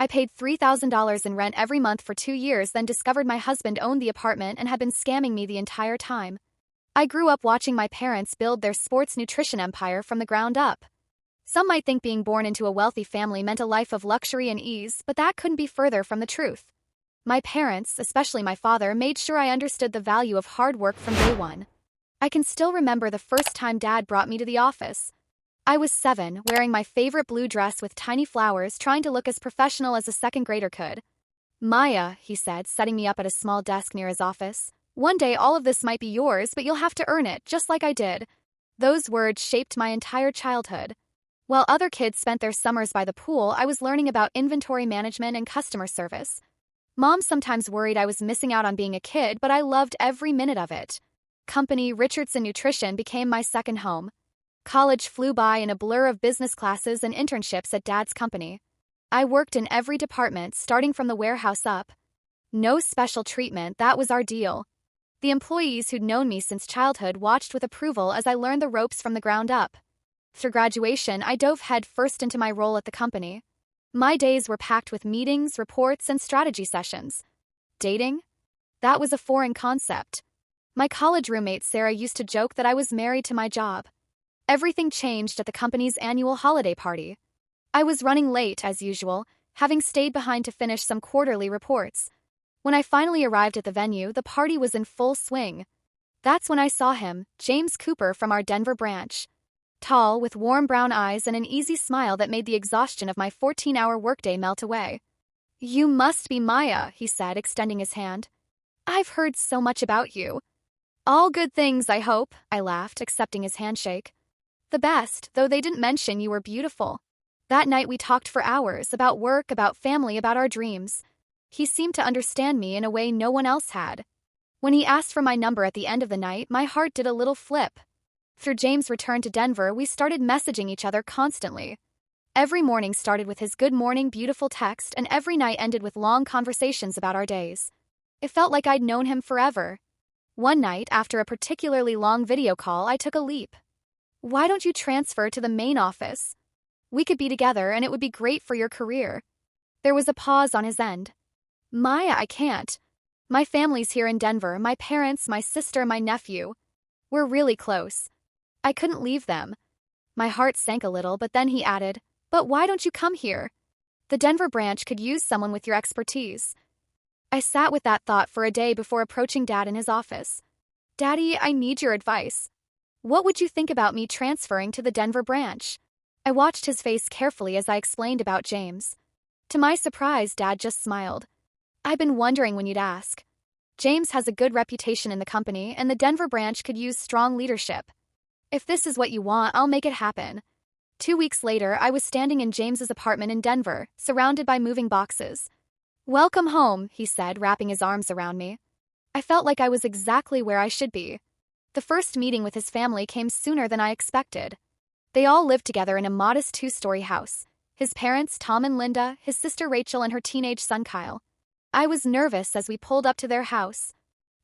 I paid $3,000 in rent every month for 2 years, then discovered my husband owned the apartment and had been scamming me the entire time. I grew up watching my parents build their sports nutrition empire from the ground up. Some might think being born into a wealthy family meant a life of luxury and ease, but that couldn't be further from the truth. My parents, especially my father, made sure I understood the value of hard work from day one. I can still remember the first time Dad brought me to the office. I was 7, wearing my favorite blue dress with tiny flowers, trying to look as professional as a second grader could. "Maya," he said, setting me up at a small desk near his office, "one day all of this might be yours, but you'll have to earn it, just like I did." Those words shaped my entire childhood. While other kids spent their summers by the pool, I was learning about inventory management and customer service. Mom sometimes worried I was missing out on being a kid, but I loved every minute of it. Company Richardson Nutrition became my second home. College flew by in a blur of business classes and internships at Dad's company. I worked in every department, starting from the warehouse up. No special treatment, that was our deal. The employees who'd known me since childhood watched with approval as I learned the ropes from the ground up. Through graduation, I dove head first into my role at the company. My days were packed with meetings, reports, and strategy sessions. Dating? That was a foreign concept. My college roommate Sarah used to joke that I was married to my job. Everything changed at the company's annual holiday party. I was running late, as usual, having stayed behind to finish some quarterly reports. When I finally arrived at the venue, the party was in full swing. That's when I saw him, James Cooper from our Denver branch. Tall, with warm brown eyes and an easy smile that made the exhaustion of my 14-hour workday melt away. "You must be Maya," he said, extending his hand. "I've heard so much about you." "All good things, I hope," I laughed, accepting his handshake. "The best, though they didn't mention you were beautiful." That night we talked for hours, about work, about family, about our dreams. He seemed to understand me in a way no one else had. When he asked for my number at the end of the night, my heart did a little flip. Through James' return to Denver, we started messaging each other constantly. Every morning started with his "Good morning, beautiful" text, and every night ended with long conversations about our days. It felt like I'd known him forever. One night, after a particularly long video call, I took a leap. "Why don't you transfer to the main office? We could be together and it would be great for your career." There was a pause on his end. "Maya, I can't. My family's here in Denver, my parents, my sister, my nephew. We're really close. I couldn't leave them." My heart sank a little, but then he added, "But why don't you come here? The Denver branch could use someone with your expertise." I sat with that thought for a day before approaching Dad in his office. "Daddy, I need your advice. What would you think about me transferring to the Denver branch?" I watched his face carefully as I explained about James. To my surprise, Dad just smiled. "I've been wondering when you'd ask. James has a good reputation in the company, and the Denver branch could use strong leadership. If this is what you want, I'll make it happen." 2 weeks later, I was standing in James's apartment in Denver, surrounded by moving boxes. "Welcome home," he said, wrapping his arms around me. I felt like I was exactly where I should be. The first meeting with his family came sooner than I expected. They all lived together in a modest 2-story house. His parents, Tom and Linda, his sister Rachel, and her teenage son Kyle. I was nervous as we pulled up to their house.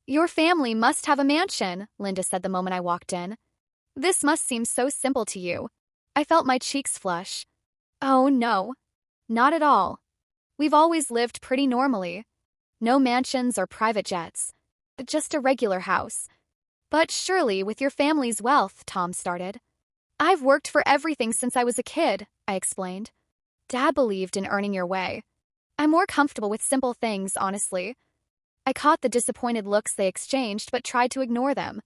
"Your family must have a mansion," Linda said the moment I walked in. "This must seem so simple to you." I felt my cheeks flush. "Oh, no. Not at all. We've always lived pretty normally. No mansions or private jets. Just a regular house." "But surely, with your family's wealth," Tom started. "I've worked for everything since I was a kid," I explained. "Dad believed in earning your way. I'm more comfortable with simple things, honestly." I caught the disappointed looks they exchanged but tried to ignore them.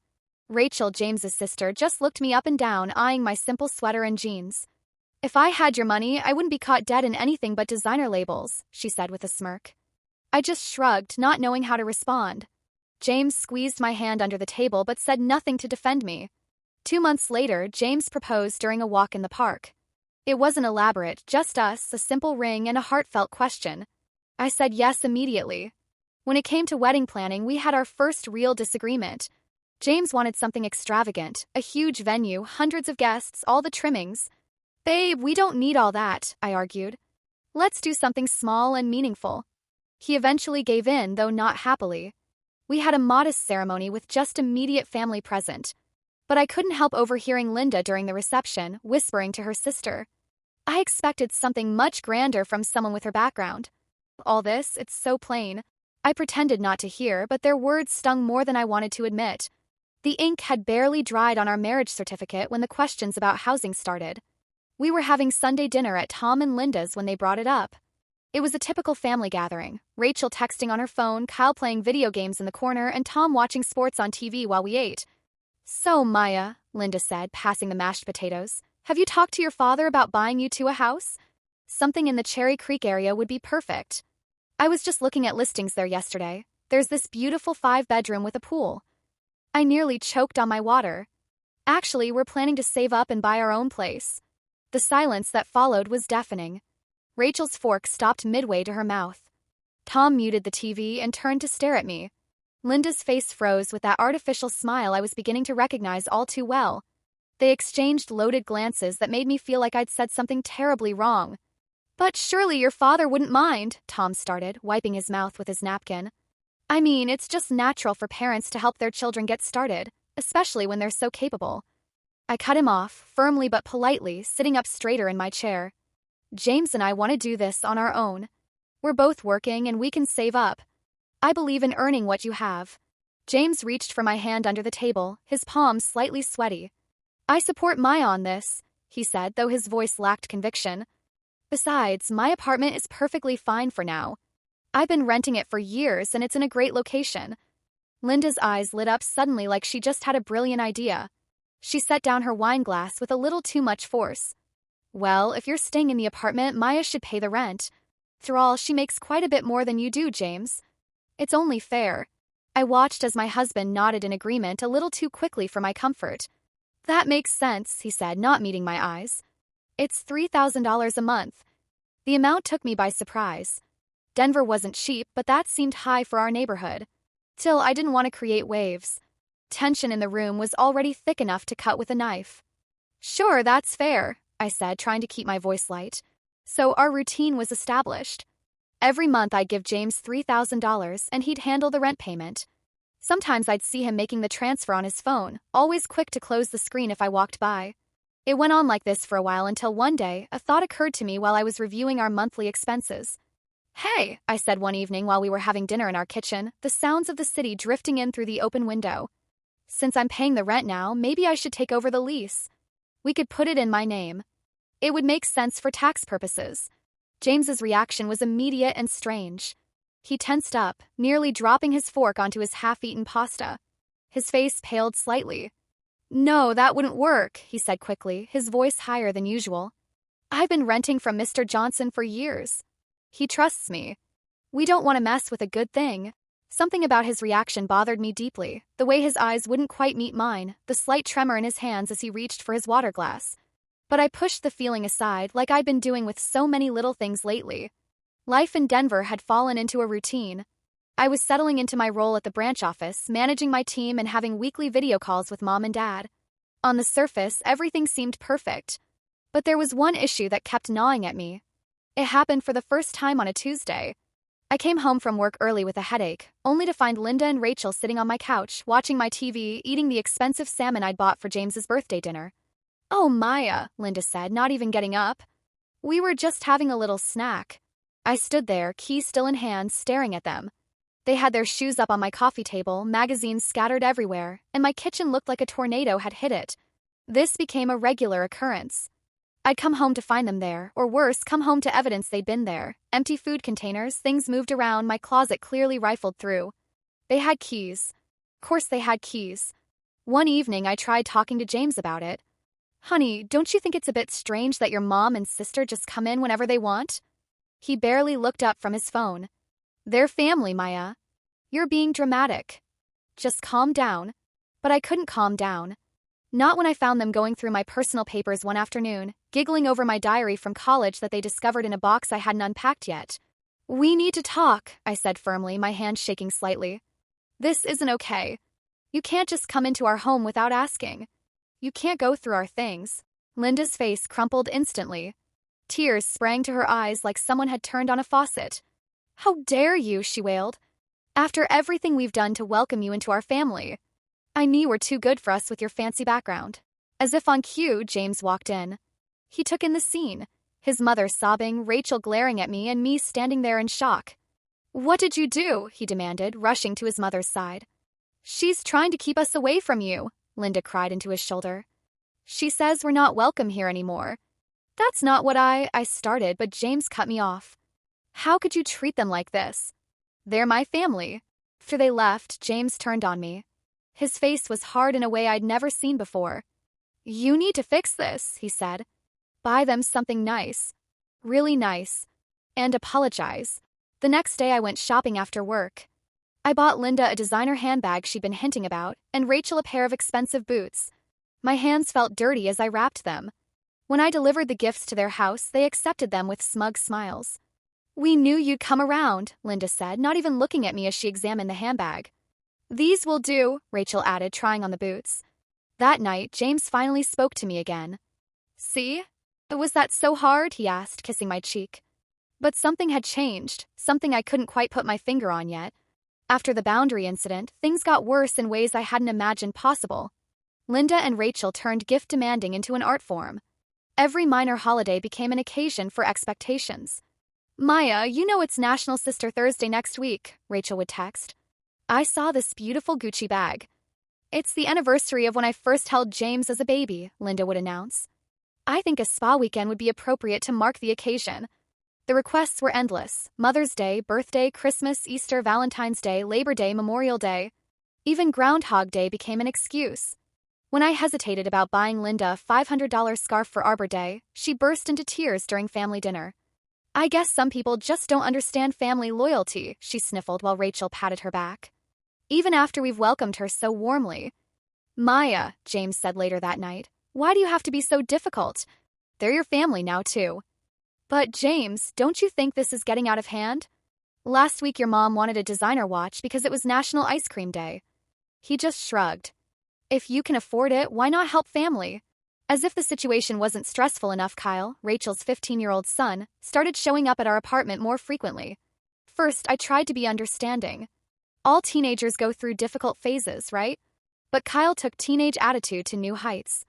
Rachel, James's sister, just looked me up and down, eyeing my simple sweater and jeans. "If I had your money, I wouldn't be caught dead in anything but designer labels," she said with a smirk. I just shrugged, not knowing how to respond. James squeezed my hand under the table but said nothing to defend me. 2 months later, James proposed during a walk in the park. It wasn't elaborate, just us, a simple ring, and a heartfelt question. I said yes immediately. When it came to wedding planning, we had our first real disagreement. James wanted something extravagant, a huge venue, hundreds of guests, all the trimmings. "Babe, we don't need all that," I argued. "Let's do something small and meaningful." He eventually gave in, though not happily. We had a modest ceremony with just immediate family present. But I couldn't help overhearing Linda during the reception, whispering to her sister, I expected something much grander from someone with her background. All this, it's so plain. I pretended not to hear, but their words stung more than I wanted to admit. The ink had barely dried on our marriage certificate when the questions about housing started. We were having Sunday dinner at Tom and Linda's when they brought it up. It was a typical family gathering, Rachel texting on her phone, Kyle playing video games in the corner, and Tom watching sports on TV while we ate. "So, Maya," Linda said, passing the mashed potatoes, "have you talked to your father about buying you two a house? Something in the Cherry Creek area would be perfect. I was just looking at listings there yesterday. There's this beautiful 5-bedroom with a pool." I nearly choked on my water. "Actually, we're planning to save up and buy our own place." The silence that followed was deafening. Rachel's fork stopped midway to her mouth. Tom muted the TV and turned to stare at me. Linda's face froze with that artificial smile I was beginning to recognize all too well. They exchanged loaded glances that made me feel like I'd said something terribly wrong. "But surely your father wouldn't mind," Tom started, wiping his mouth with his napkin. "I mean, it's just natural for parents to help their children get started, especially when they're so capable." I cut him off, firmly but politely, sitting up straighter in my chair. "James and I want to do this on our own. We're both working and we can save up. I believe in earning what you have." James reached for my hand under the table, his palms slightly sweaty. "I support Maya on this," he said, though his voice lacked conviction. "Besides, my apartment is perfectly fine for now. I've been renting it for years and it's in a great location." Linda's eyes lit up suddenly like she just had a brilliant idea. She set down her wine glass with a little too much force. "Well, if you're staying in the apartment, Maya should pay the rent. After all, she makes quite a bit more than you do, James. It's only fair." I watched as my husband nodded in agreement a little too quickly for my comfort. "That makes sense," he said, not meeting my eyes. "It's $3,000 a month." The amount took me by surprise. Denver wasn't cheap, but that seemed high for our neighborhood. Still, I didn't want to create waves. Tension in the room was already thick enough to cut with a knife. "Sure, that's fair," I said, trying to keep my voice light. So our routine was established. Every month I'd give James $3,000 and he'd handle the rent payment. Sometimes I'd see him making the transfer on his phone, always quick to close the screen if I walked by. It went on like this for a while until one day a thought occurred to me while I was reviewing our monthly expenses. "Hey," I said one evening while we were having dinner in our kitchen, the sounds of the city drifting in through the open window. "Since I'm paying the rent now, maybe I should take over the lease. We could put it in my name. It would make sense for tax purposes." James's reaction was immediate and strange. He tensed up, nearly dropping his fork onto his half-eaten pasta. His face paled slightly. "No, that wouldn't work," he said quickly, his voice higher than usual. "I've been renting from Mr. Johnson for years. He trusts me. We don't want to mess with a good thing." Something about his reaction bothered me deeply, the way his eyes wouldn't quite meet mine, the slight tremor in his hands as he reached for his water glass. But I pushed the feeling aside like I'd been doing with so many little things lately. Life in Denver had fallen into a routine. I was settling into my role at the branch office, managing my team and having weekly video calls with Mom and Dad. On the surface, everything seemed perfect. But there was one issue that kept gnawing at me. It happened for the first time on a Tuesday. I came home from work early with a headache, only to find Linda and Rachel sitting on my couch, watching my TV, eating the expensive salmon I'd bought for James's birthday dinner. "Oh, Maya," Linda said, not even getting up. "We were just having a little snack." I stood there, key still in hand, staring at them. They had their shoes up on my coffee table, magazines scattered everywhere, and my kitchen looked like a tornado had hit it. This became a regular occurrence. I'd come home to find them there, or worse, come home to evidence they'd been there. Empty food containers, things moved around, my closet clearly rifled through. They had keys. Of course they had keys. One evening I tried talking to James about it. "Honey, don't you think it's a bit strange that your mom and sister just come in whenever they want?" He barely looked up from his phone. "They're family, Maya. You're being dramatic. Just calm down." But I couldn't calm down. Not when I found them going through my personal papers one afternoon, giggling over my diary from college that they discovered in a box I hadn't unpacked yet. "We need to talk," I said firmly, my hand shaking slightly. "This isn't okay. You can't just come into our home without asking. You can't go through our things." Linda's face crumpled instantly. Tears sprang to her eyes like someone had turned on a faucet. "How dare you," she wailed. "After everything we've done to welcome you into our family. I knew you were too good for us with your fancy background." As if on cue, James walked in. He took in the scene. His mother sobbing, Rachel glaring at me, and me standing there in shock. "What did you do?" he demanded, rushing to his mother's side. "She's trying to keep us away from you," Linda cried into his shoulder. "She says we're not welcome here anymore." "That's not what I started, but James cut me off. "How could you treat them like this? They're my family." After they left, James turned on me. His face was hard in a way I'd never seen before. "You need to fix this," he said. "Buy them something nice. Really nice. And apologize." The next day I went shopping after work. I bought Linda a designer handbag she'd been hinting about, and Rachel a pair of expensive boots. My hands felt dirty as I wrapped them. When I delivered the gifts to their house, they accepted them with smug smiles. "We knew you'd come around," Linda said, not even looking at me as she examined the handbag. "These will do," Rachel added, trying on the boots. That night, James finally spoke to me again. "See? Was that so hard?" he asked, kissing my cheek. But something had changed, something I couldn't quite put my finger on yet. After the boundary incident, things got worse in ways I hadn't imagined possible. Linda and Rachel turned gift demanding into an art form. Every minor holiday became an occasion for expectations. "Maya, you know it's National Sister Thursday next week," Rachel would text. "I saw this beautiful Gucci bag." "It's the anniversary of when I first held James as a baby," Linda would announce. "I think a spa weekend would be appropriate to mark the occasion." The requests were endless: Mother's Day, birthday, Christmas, Easter, Valentine's Day, Labor Day, Memorial Day. Even Groundhog Day became an excuse. When I hesitated about buying Linda a $500 scarf for Arbor Day, she burst into tears during family dinner. "I guess some people just don't understand family loyalty," she sniffled while Rachel patted her back. "Even after we've welcomed her so warmly." "Maya," James said later that night, "why do you have to be so difficult? They're your family now, too." "But James, don't you think this is getting out of hand? Last week your mom wanted a designer watch because it was National Ice Cream Day." He just shrugged. "If you can afford it, why not help family?" As if the situation wasn't stressful enough, Kyle, Rachel's 15-year-old son, started showing up at our apartment more frequently. First, I tried to be understanding. All teenagers go through difficult phases, right? But Kyle took teenage attitude to new heights.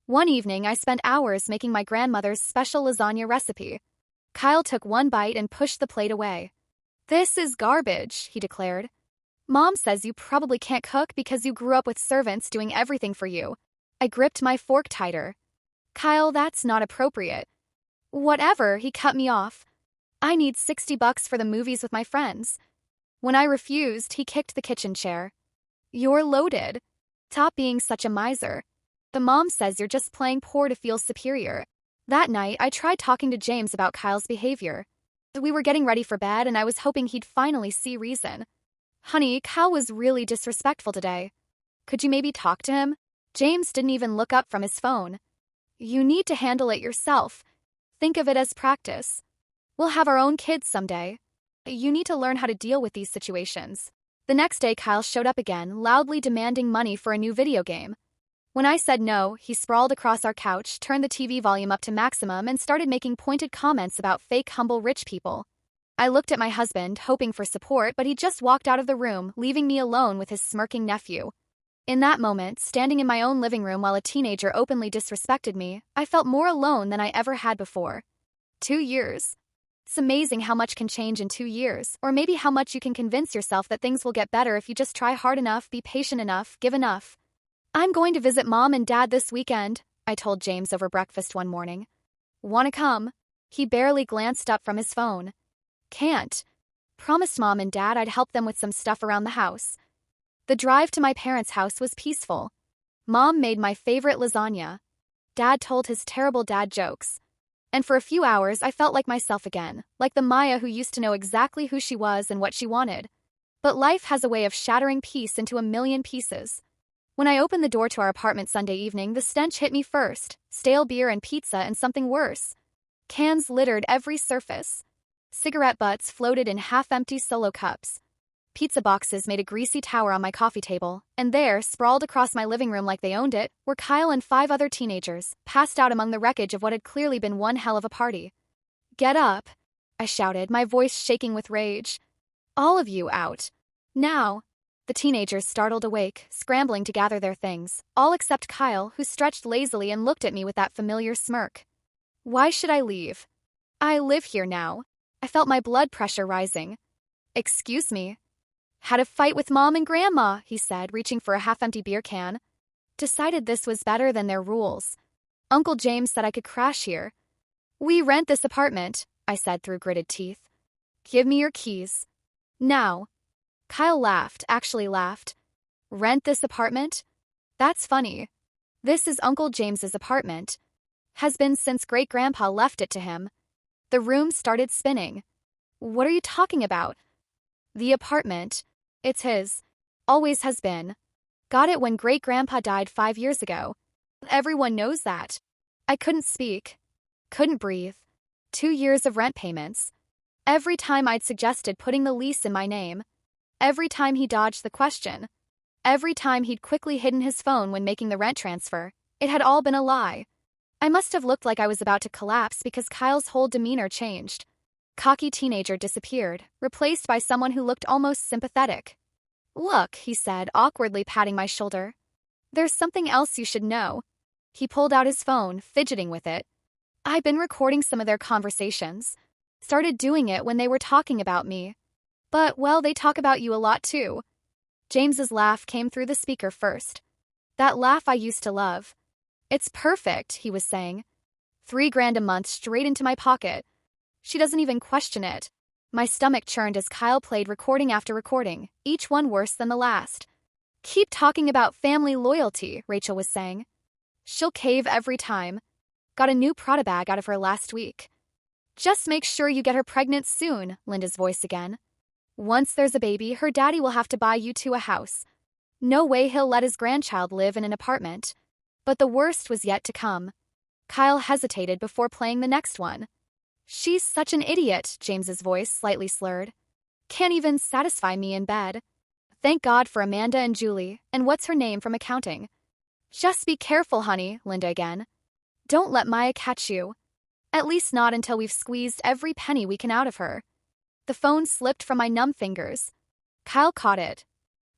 One evening, I spent hours making my grandmother's special lasagna recipe. Kyle took one bite and pushed the plate away. "This is garbage," he declared. "Mom says you probably can't cook because you grew up with servants doing everything for you." I gripped my fork tighter. "Kyle, that's not appropriate." "Whatever," he cut me off. "I need $60 for the movies with my friends." When I refused, he kicked the kitchen chair. "You're loaded. Stop being such a miser. The mom says you're just playing poor to feel superior." That night, I tried talking to James about Kyle's behavior. We were getting ready for bed, and I was hoping he'd finally see reason. "Honey, Kyle was really disrespectful today. Could you maybe talk to him?" James didn't even look up from his phone. "You need to handle it yourself. Think of it as practice. We'll have our own kids someday. You need to learn how to deal with these situations." The next day, Kyle showed up again, loudly demanding money for a new video game. When I said no, he sprawled across our couch, turned the TV volume up to maximum, and started making pointed comments about fake humble rich people. I looked at my husband, hoping for support, but he just walked out of the room, leaving me alone with his smirking nephew. In that moment, standing in my own living room while a teenager openly disrespected me, I felt more alone than I ever had before. 2 years. It's amazing how much can change in 2 years, or maybe how much you can convince yourself that things will get better if you just try hard enough, be patient enough, give enough. "I'm going to visit Mom and Dad this weekend," I told James over breakfast one morning. "Wanna come?" He barely glanced up from his phone. "Can't. Promised Mom and Dad I'd help them with some stuff around the house." The drive to my parents' house was peaceful. Mom made my favorite lasagna. Dad told his terrible dad jokes. And for a few hours, I felt like myself again, like the Maya who used to know exactly who she was and what she wanted. But life has a way of shattering peace into a million pieces. When I opened the door to our apartment Sunday evening, the stench hit me first: stale beer and pizza and something worse. Cans littered every surface. Cigarette butts floated in half-empty solo cups. Pizza boxes made a greasy tower on my coffee table, and there, sprawled across my living room like they owned it, were Kyle and 5 other teenagers, passed out among the wreckage of what had clearly been one hell of a party. "Get up," I shouted, my voice shaking with rage. "All of you out. Now." The teenagers startled awake, scrambling to gather their things, all except Kyle, who stretched lazily and looked at me with that familiar smirk. "Why should I leave?" I live here now. I felt my blood pressure rising. Excuse me. Had a fight with Mom and Grandma, he said, reaching for a half-empty beer can. Decided this was better than their rules. Uncle James said I could crash here. We rent this apartment, I said through gritted teeth. Give me your keys. Now. Kyle laughed, actually laughed. Rent this apartment? That's funny. This is Uncle James's apartment. Has been since great-grandpa left it to him. The room started spinning. What are you talking about? The apartment. It's his. Always has been. Got it when great-grandpa died 5 years ago. Everyone knows that. I couldn't speak. Couldn't breathe. 2 years of rent payments. Every time I'd suggested putting the lease in my name. Every time he dodged the question. Every time he'd quickly hidden his phone when making the rent transfer. It had all been a lie. I must have looked like I was about to collapse because Kyle's whole demeanor changed. Cocky teenager disappeared, replaced by someone who looked almost sympathetic. Look, he said, awkwardly patting my shoulder. There's something else you should know. He pulled out his phone, fidgeting with it. I've been recording some of their conversations. Started doing it when they were talking about me. But, well, they talk about you a lot too. James's laugh came through the speaker first. That laugh I used to love. It's perfect, he was saying. $3,000 a month straight into my pocket. She doesn't even question it. My stomach churned as Kyle played recording after recording, each one worse than the last. Keep talking about family loyalty, Rachel was saying. She'll cave every time. Got a new Prada bag out of her last week. Just make sure you get her pregnant soon, Linda's voice again. Once there's a baby, her daddy will have to buy you two a house. No way he'll let his grandchild live in an apartment. But the worst was yet to come. Kyle hesitated before playing the next one. She's such an idiot, James's voice slightly slurred. Can't even satisfy me in bed. Thank God for Amanda and Julie, and what's her name from accounting. Just be careful, honey, Linda again. Don't let Maya catch you. At least not until we've squeezed every penny we can out of her. The phone slipped from my numb fingers. Kyle caught it.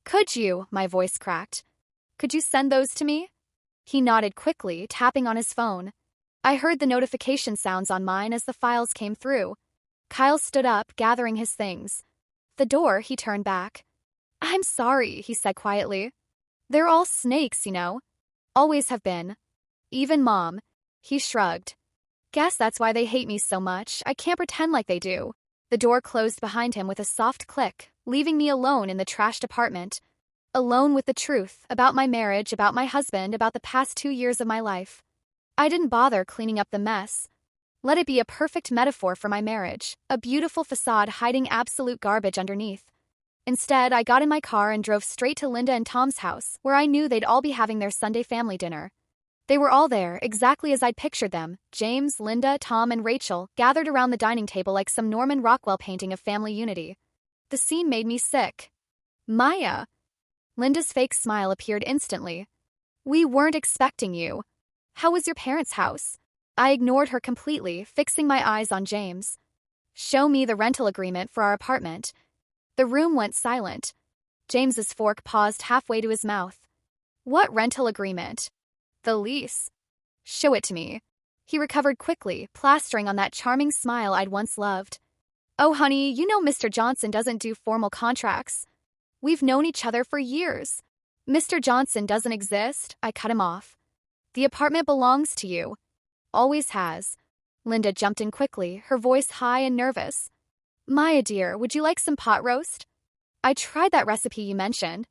Could you, my voice cracked. Could you send those to me? He nodded quickly, tapping on his phone. I heard the notification sounds on mine as the files came through. Kyle stood up, gathering his things. The door, he turned back. I'm sorry, he said quietly. They're all snakes, you know. Always have been. Even Mom. He shrugged. Guess that's why they hate me so much. I can't pretend like they do. The door closed behind him with a soft click, leaving me alone in the trashed apartment. Alone with the truth about my marriage, about my husband, about the past 2 years of my life. I didn't bother cleaning up the mess. Let it be a perfect metaphor for my marriage, a beautiful facade hiding absolute garbage underneath. Instead, I got in my car and drove straight to Linda and Tom's house, where I knew they'd all be having their Sunday family dinner. They were all there, exactly as I'd pictured them. James, Linda, Tom, and Rachel gathered around the dining table like some Norman Rockwell painting of family unity. The scene made me sick. Maya! Linda's fake smile appeared instantly. We weren't expecting you. How was your parents' house? I ignored her completely, fixing my eyes on James. Show me the rental agreement for our apartment. The room went silent. James's fork paused halfway to his mouth. What rental agreement? The lease. Show it to me. He recovered quickly, plastering on that charming smile I'd once loved. Oh, honey, you know Mr. Johnson doesn't do formal contracts. We've known each other for years. Mr. Johnson doesn't exist, I cut him off. The apartment belongs to you. Always has. Linda jumped in quickly, her voice high and nervous. Maya dear, would you like some pot roast? I tried that recipe you mentioned.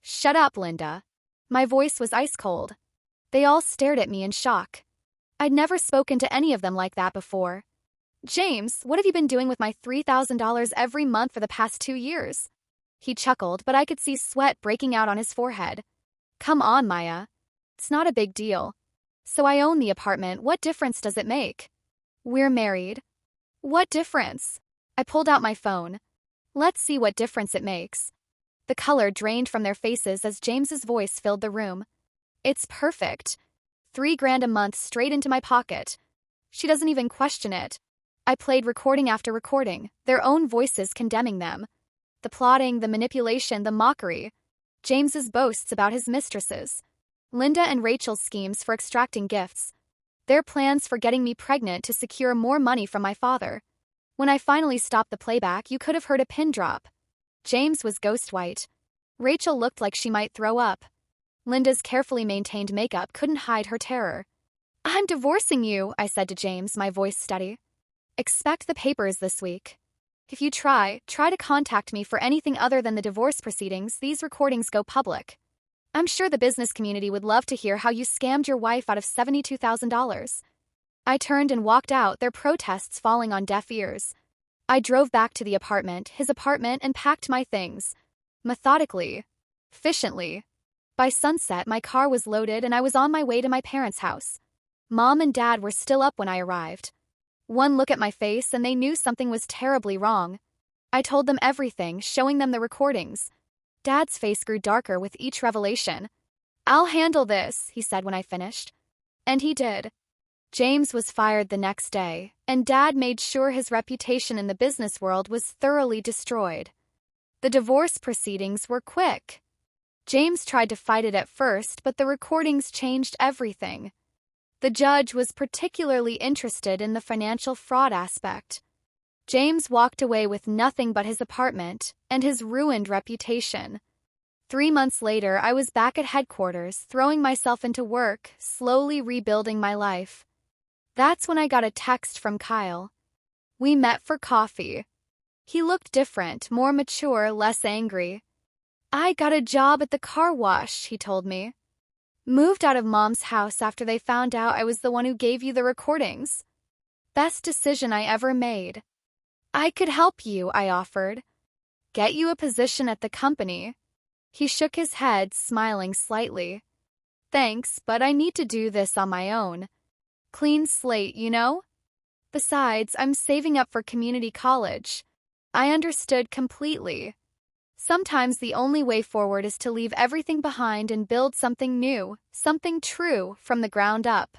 Shut up, Linda. My voice was ice cold. They all stared at me in shock. I'd never spoken to any of them like that before. James, what have you been doing with my $3,000 every month for the past 2 years? He chuckled, but I could see sweat breaking out on his forehead. Come on, Maya. It's not a big deal. So I own the apartment. What difference does it make? We're married. What difference? I pulled out my phone. Let's see what difference it makes. The color drained from their faces as James's voice filled the room. It's perfect. $3,000 a month straight into my pocket. She doesn't even question it. I played recording after recording, their own voices condemning them. The plotting, the manipulation, the mockery. James's boasts about his mistresses. Linda and Rachel's schemes for extracting gifts. Their plans for getting me pregnant to secure more money from my father. When I finally stopped the playback, you could have heard a pin drop. James was ghost white. Rachel looked like she might throw up. Linda's carefully maintained makeup couldn't hide her terror. "I'm divorcing you," I said to James, my voice steady. "Expect the papers this week. If you try to contact me for anything other than the divorce proceedings, these recordings go public. I'm sure the business community would love to hear how you scammed your wife out of $72,000. I turned and walked out, their protests falling on deaf ears. I drove back to his apartment, and packed my things. Methodically. Efficiently. By sunset, my car was loaded and I was on my way to my parents' house. Mom and Dad were still up when I arrived. One look at my face and they knew something was terribly wrong. I told them everything, showing them the recordings. Dad's face grew darker with each revelation. "I'll handle this," he said when I finished. And he did. James was fired the next day, and Dad made sure his reputation in the business world was thoroughly destroyed. The divorce proceedings were quick. James tried to fight it at first, but the recordings changed everything. The judge was particularly interested in the financial fraud aspect. James walked away with nothing but his apartment and his ruined reputation. 3 months later, I was back at headquarters, throwing myself into work, slowly rebuilding my life. That's when I got a text from Kyle. We met for coffee. He looked different, more mature, less angry. "I got a job at the car wash," he told me. "Moved out of Mom's house after they found out I was the one who gave you the recordings. Best decision I ever made." "I could help you," I offered. "Get you a position at the company." He shook his head, smiling slightly. "Thanks, but I need to do this on my own. Clean slate, you know? Besides, I'm saving up for community college." I understood completely. Sometimes the only way forward is to leave everything behind and build something new, something true, from the ground up.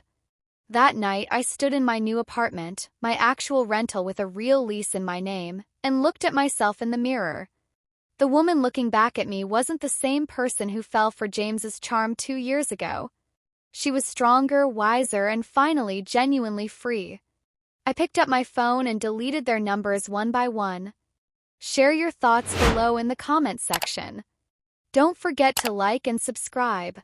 That night, I stood in my new apartment, my actual rental with a real lease in my name, and looked at myself in the mirror. The woman looking back at me wasn't the same person who fell for James's charm 2 years ago. She was stronger, wiser, and finally genuinely free. I picked up my phone and deleted their numbers one by one. Share your thoughts below in the comment section. Don't forget to like and subscribe.